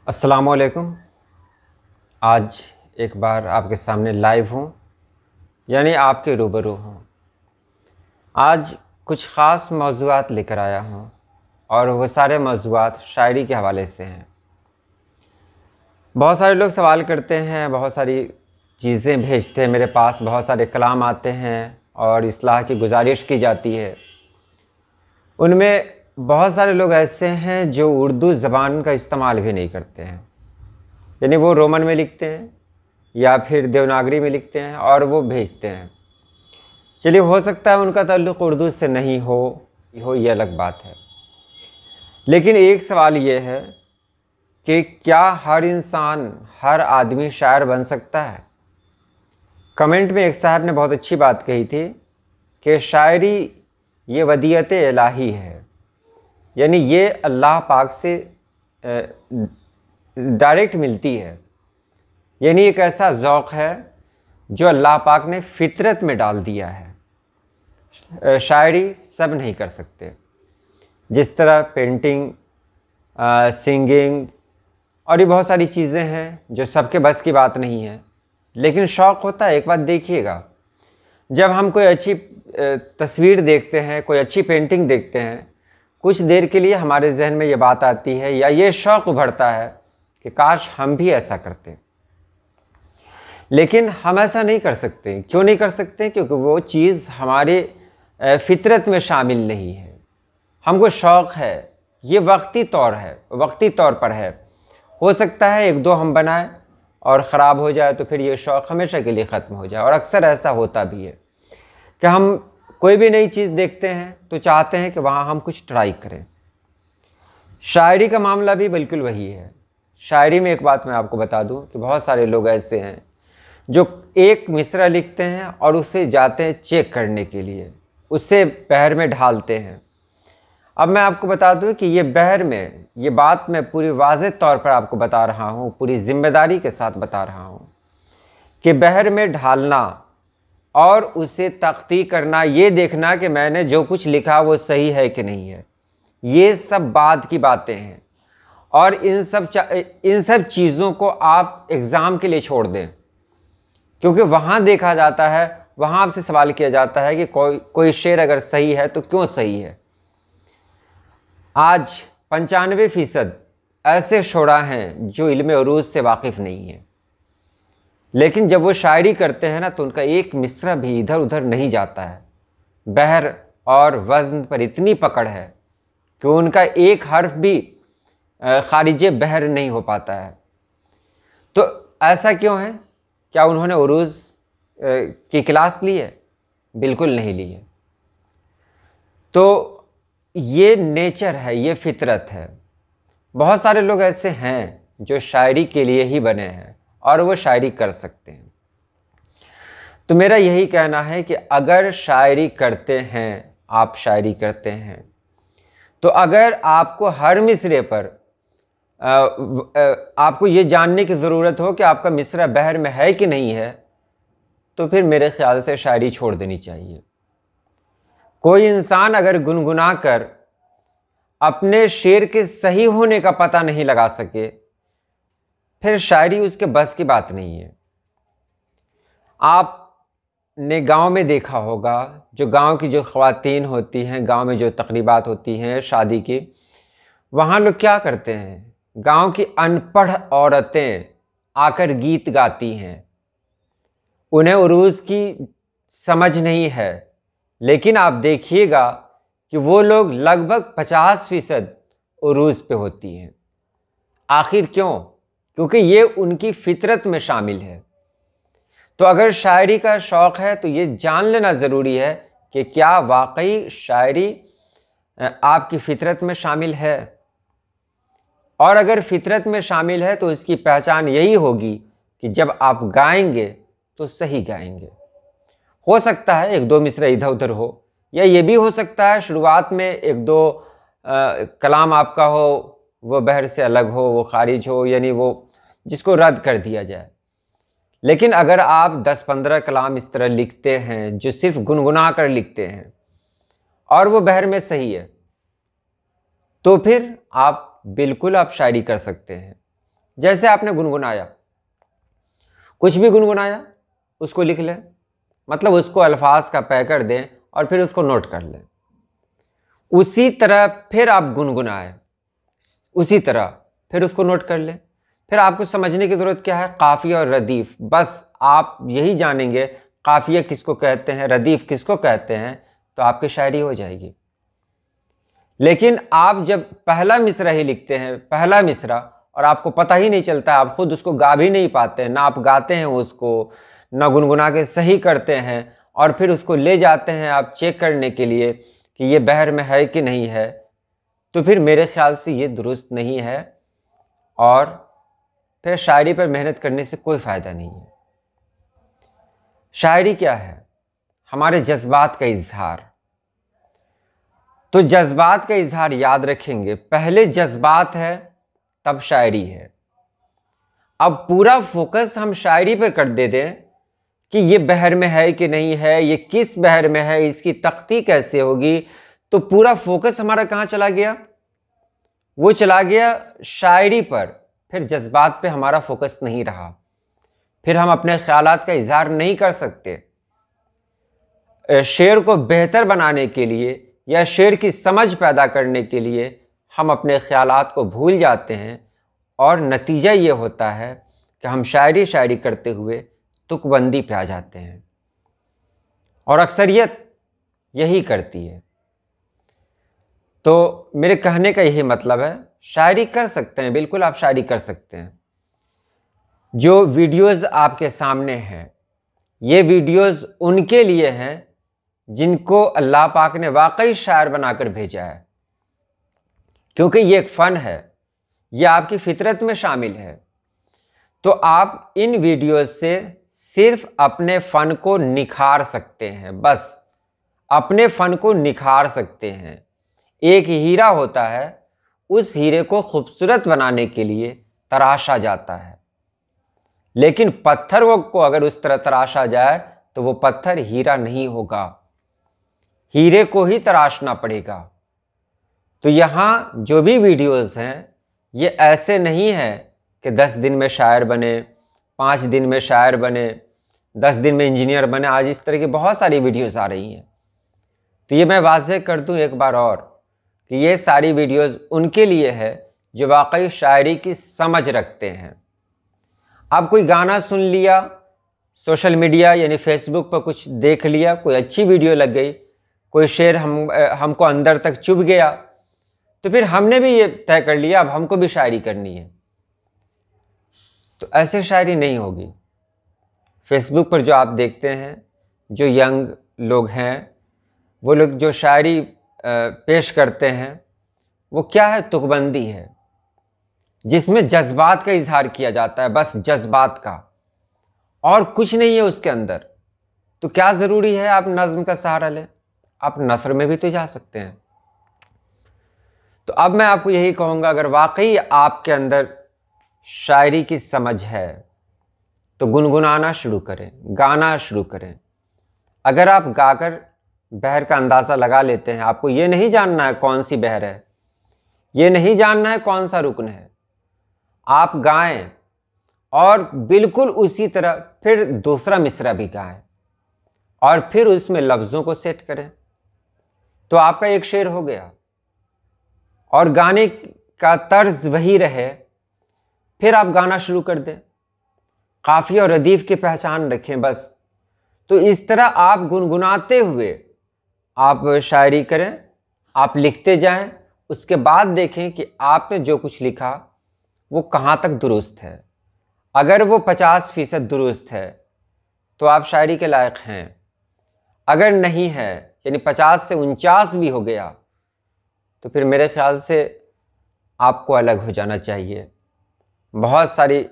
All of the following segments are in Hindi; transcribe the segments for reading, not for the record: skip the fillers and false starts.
अस्सलामुअलैकुम। आज एक बार आपके सामने लाइव हूँ, यानी आपके रूबरू हूँ। आज कुछ ख़ास मौज़ूआत लेकर आया हूँ और वो सारे मौज़ूआत शायरी के हवाले से हैं। बहुत सारे लोग सवाल करते हैं, बहुत सारी चीज़ें भेजते हैं मेरे पास, बहुत सारे कलाम आते हैं और इस्लाह की गुजारिश की जाती है। उनमें बहुत सारे लोग ऐसे हैं जो उर्दू ज़बान का इस्तेमाल भी नहीं करते हैं, यानी वो रोमन में लिखते हैं या फिर देवनागरी में लिखते हैं और वो भेजते हैं। चलिए, हो सकता है उनका ताल्लुक़ उर्दू से नहीं हो ये अलग बात है। लेकिन एक सवाल ये है कि क्या हर इंसान, हर आदमी शायर बन सकता है? कमेंट में एक साहब ने बहुत अच्छी बात कही थी कि शायरी ये वदीयत इलाही है, यानी ये अल्लाह पाक से डायरेक्ट मिलती है। यानी एक ऐसा ज़ौक़ है जो अल्लाह पाक ने फ़ितरत में डाल दिया है। शायरी सब नहीं कर सकते, जिस तरह पेंटिंग, सिंगिंग और ये बहुत सारी चीज़ें हैं जो सबके बस की बात नहीं है, लेकिन शौक़ होता है। एक बात देखिएगा, जब हम कोई अच्छी तस्वीर देखते हैं, कोई अच्छी पेंटिंग देखते हैं, कुछ देर के लिए हमारे जहन में ये बात आती है या ये शौक़ उभरता है कि काश हम भी ऐसा करते। लेकिन हम ऐसा नहीं कर सकते। क्यों नहीं कर सकते? क्योंकि वो चीज़ हमारे फ़ितरत में शामिल नहीं है। हमको शौक़ है, ये वक्ती तौर पर है। हो सकता है एक दो हम बनाएं और ख़राब हो जाए तो फिर ये शौक़ हमेशा के लिए ख़त्म हो जाए। और अक्सर ऐसा होता भी है कि हम कोई भी नई चीज़ देखते हैं तो चाहते हैं कि वहाँ हम कुछ ट्राई करें। शायरी का मामला भी बिल्कुल वही है। शायरी में एक बात मैं आपको बता दूं कि बहुत सारे लोग ऐसे हैं जो एक मिसरा लिखते हैं और उसे जाते हैं चेक करने के लिए, उससे बहर में ढालते हैं। अब मैं आपको बता दूं कि ये बहर में, ये बात मैं पूरी वाज़ेह तौर पर आपको बता रहा हूँ, पूरी ज़िम्मेदारी के साथ बता रहा हूँ कि बहर में ढालना और उसे तख्ती करना, ये देखना कि मैंने जो कुछ लिखा वो सही है कि नहीं है, ये सब बाद की बातें हैं। और इन सब चीज़ों को आप एग्ज़ाम के लिए छोड़ दें, क्योंकि वहाँ देखा जाता है, वहाँ आपसे सवाल किया जाता है कि कोई शेर अगर सही है तो क्यों सही है। आज 95% ऐसे शुरा हैं जो इल्म उरूज से वाकिफ़ नहीं है, लेकिन जब वो शायरी करते हैं ना तो उनका एक मिसरा भी इधर उधर नहीं जाता है। बहर और वज़न पर इतनी पकड़ है कि उनका एक हर्फ भी खारिज बहर नहीं हो पाता है। तो ऐसा क्यों है? क्या उन्होंने उरूज की क्लास ली है? बिल्कुल नहीं ली है। तो ये नेचर है, ये फितरत है। बहुत सारे लोग ऐसे हैं जो शायरी के लिए ही बने हैं और वो शायरी कर सकते हैं। तो मेरा यही कहना है कि अगर शायरी करते हैं, आप शायरी करते हैं, तो अगर आपको हर मिसरे पर आपको ये जानने की ज़रूरत हो कि आपका मिसरा बहर में है कि नहीं है, तो फिर मेरे ख़्याल से शायरी छोड़ देनी चाहिए। कोई इंसान अगर गुनगुना कर अपने शेर के सही होने का पता नहीं लगा सके, फिर शायरी उसके बस की बात नहीं है। आपने गांव में देखा होगा, जो गांव की जो ख़वातीन होती हैं, गांव में जो तकरीबात होती हैं शादी की, वहाँ लोग क्या करते हैं, गांव की अनपढ़ औरतें आकर गीत गाती हैं। उन्हें उरूज़ की समझ नहीं है, लेकिन आप देखिएगा कि वो लोग लगभग 50% उरूज़ पे होती हैं। आखिर क्यों? क्योंकि ये उनकी फ़ितरत में शामिल है। तो अगर शायरी का शौक़ है तो ये जान लेना ज़रूरी है कि क्या वाकई शायरी आपकी फ़ितरत में शामिल है। और अगर फ़ितरत में शामिल है तो इसकी पहचान यही होगी कि जब आप गाएंगे तो सही गाएंगे। हो सकता है एक दो मिसरा इधर उधर हो, या ये भी हो सकता है शुरुआत में एक दो कलाम आपका हो वो बहर से अलग हो, वो खारिज हो, यानी वो जिसको रद्द कर दिया जाए। लेकिन अगर आप 10-15 कलाम इस तरह लिखते हैं जो सिर्फ गुनगुना कर लिखते हैं और वो बहर में सही है, तो फिर आप बिल्कुल आप शायरी कर सकते हैं। जैसे आपने गुनगुनाया, कुछ भी गुनगुनाया उसको लिख लें, मतलब उसको अल्फाज का पैकर दें और फिर उसको नोट कर लें। उसी तरह फिर आप गुनगुनाएं, उसी तरह फिर उसको नोट कर लें। फिर आपको समझने की ज़रूरत क्या है, काफ़िया और रदीफ़, बस आप यही जानेंगे काफ़िया किसको कहते हैं, रदीफ़ किसको कहते हैं, तो आपकी शायरी हो जाएगी। लेकिन आप जब पहला मिसरा ही लिखते हैं, पहला मिसरा, और आपको पता ही नहीं चलता, आप खुद उसको गा भी नहीं पाते हैं, ना आप गाते हैं उसको, ना गुनगुना के सही करते हैं, और फिर उसको ले जाते हैं आप चेक करने के लिए कि ये बहर में है कि नहीं है, तो फिर मेरे ख्याल से ये दुरुस्त नहीं है और फिर शायरी पर मेहनत करने से कोई फ़ायदा नहीं है। शायरी क्या है? हमारे जज्बात का इजहार। तो जज्बात का इजहार याद रखेंगे, पहले जज्बात है तब शायरी है। अब पूरा फोकस हम शायरी पर कर दे दें कि ये बहर में है कि नहीं है, ये किस बहर में है, इसकी तख्ती कैसे होगी, तो पूरा फोकस हमारा कहाँ चला गया? वो चला गया शायरी पर, फिर जज्बात पे हमारा फोकस नहीं रहा, फिर हम अपने ख्यालात का इजहार नहीं कर सकते। शेर को बेहतर बनाने के लिए या शेर की समझ पैदा करने के लिए हम अपने ख्यालात को भूल जाते हैं और नतीजा ये होता है कि हम शायरी करते हुए तुकबंदी पे आ जाते हैं, और अक्सरियत यही करती है। तो मेरे कहने का यही मतलब है, शायरी कर सकते हैं, बिल्कुल आप शायरी कर सकते हैं। जो वीडियोस आपके सामने हैं, ये वीडियोस उनके लिए हैं जिनको अल्लाह पाक ने वाकई शायर बनाकर भेजा है, क्योंकि ये एक फ़न है, ये आपकी फितरत में शामिल है। तो आप इन वीडियोस से सिर्फ अपने फ़न को निखार सकते हैं, बस अपने फ़न को निखार सकते हैं। एक हीरा होता है, उस हीरे को खूबसूरत बनाने के लिए तराशा जाता है, लेकिन पत्थर को अगर उस तरह तराशा जाए तो वो पत्थर हीरा नहीं होगा, हीरे को ही तराशना पड़ेगा। तो यहाँ जो भी वीडियोस हैं, ये ऐसे नहीं है कि 10 दिन में शायर बने, 5 दिन में शायर बने, 10 दिन में इंजीनियर बने। आज इस तरह की बहुत सारी वीडियोस आ रही हैं। तो ये मैं वाज़ेह कर दूं एक बार और कि ये सारी वीडियोस उनके लिए है जो वाकई शायरी की समझ रखते हैं। आप कोई गाना सुन लिया, सोशल मीडिया यानी फेसबुक पर कुछ देख लिया, कोई अच्छी वीडियो लग गई, कोई शेर हमको अंदर तक चुभ गया, तो फिर हमने भी ये तय कर लिया अब हमको भी शायरी करनी है। तो ऐसे शायरी नहीं होगी। फेसबुक पर जो आप देखते हैं, जो यंग लोग हैं, वो लोग जो शायरी पेश करते हैं, वो क्या है? तुकबंदी है, जिसमें जज्बात का इजहार किया जाता है, बस जज्बात का, और कुछ नहीं है उसके अंदर। तो क्या ज़रूरी है आप नज़्म का सहारा लें? आप नसर में भी तो जा सकते हैं। तो अब मैं आपको यही कहूँगा, अगर वाकई आपके अंदर शायरी की समझ है तो गुनगुनाना शुरू करें, गाना शुरू करें। अगर आप गाकर बहर का अंदाज़ा लगा लेते हैं, आपको ये नहीं जानना है कौन सी बहर है, ये नहीं जानना है कौन सा रुकन है, आप गाएं और बिल्कुल उसी तरह फिर दूसरा मिसरा भी गाएं और फिर उसमें लफ्ज़ों को सेट करें, तो आपका एक शेर हो गया। और गाने का तर्ज वही रहे, फिर आप गाना शुरू कर दें, काफ़िया और रदीफ़ की पहचान रखें बस। तो इस तरह आप गुनगुनाते हुए आप शायरी करें, आप लिखते जाएं, उसके बाद देखें कि आपने जो कुछ लिखा वो कहाँ तक दुरुस्त है। अगर वो 50% दुरुस्त है तो आप शायरी के लायक हैं, अगर नहीं है यानी 50 से 49 भी हो गया तो फिर मेरे ख्याल से आपको अलग हो जाना चाहिए। बहुत सारी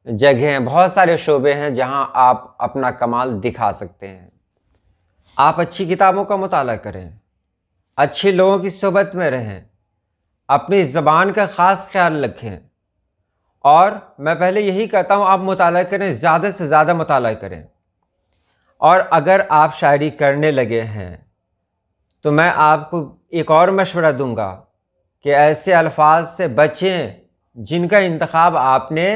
जगह हैं, बहुत सारे शोबे हैं जहां आप अपना कमाल दिखा सकते हैं। आप अच्छी किताबों का मुताला करें, अच्छे लोगों की सोबत में रहें, अपनी ज़बान का ख़ास ख्याल रखें, और मैं पहले यही कहता हूँ आप मुताला करें, ज़्यादा से ज़्यादा मुताला करें। और अगर आप शायरी करने लगे हैं तो मैं आपको एक और मशवरा दूंगा कि ऐसे अल्फाज से बचें जिनका इंतखाब आपने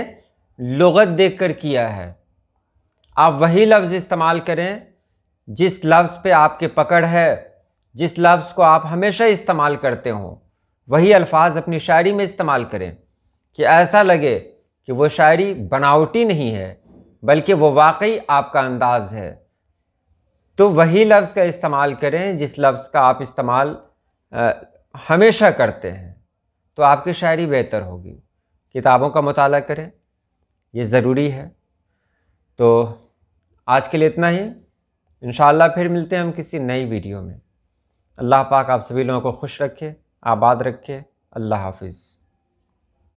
लुग़त देखकर किया है। आप वही लफ्ज़ इस्तेमाल करें जिस लफ्ज़ पे आपके पकड़ है, जिस लफ्ज़ को आप हमेशा इस्तेमाल करते हों, वही अल्फाज अपनी शायरी में इस्तेमाल करें कि ऐसा लगे कि वो शायरी बनावटी नहीं है बल्कि वो वाकई आपका अंदाज़ है। तो वही लफ्ज़ का इस्तेमाल करें जिस लफ्ज़ का आप इस्तेमाल हमेशा करते हैं, तो आपकी शायरी बेहतर होगी। किताबों का मुताला करें, ये ज़रूरी है। तो आज के लिए इतना ही। इंशाअल्लाह फिर मिलते हैं हम किसी नई वीडियो में। अल्लाह पाक आप सभी लोगों को खुश रखे, आबाद रखे। अल्लाह हाफिज़।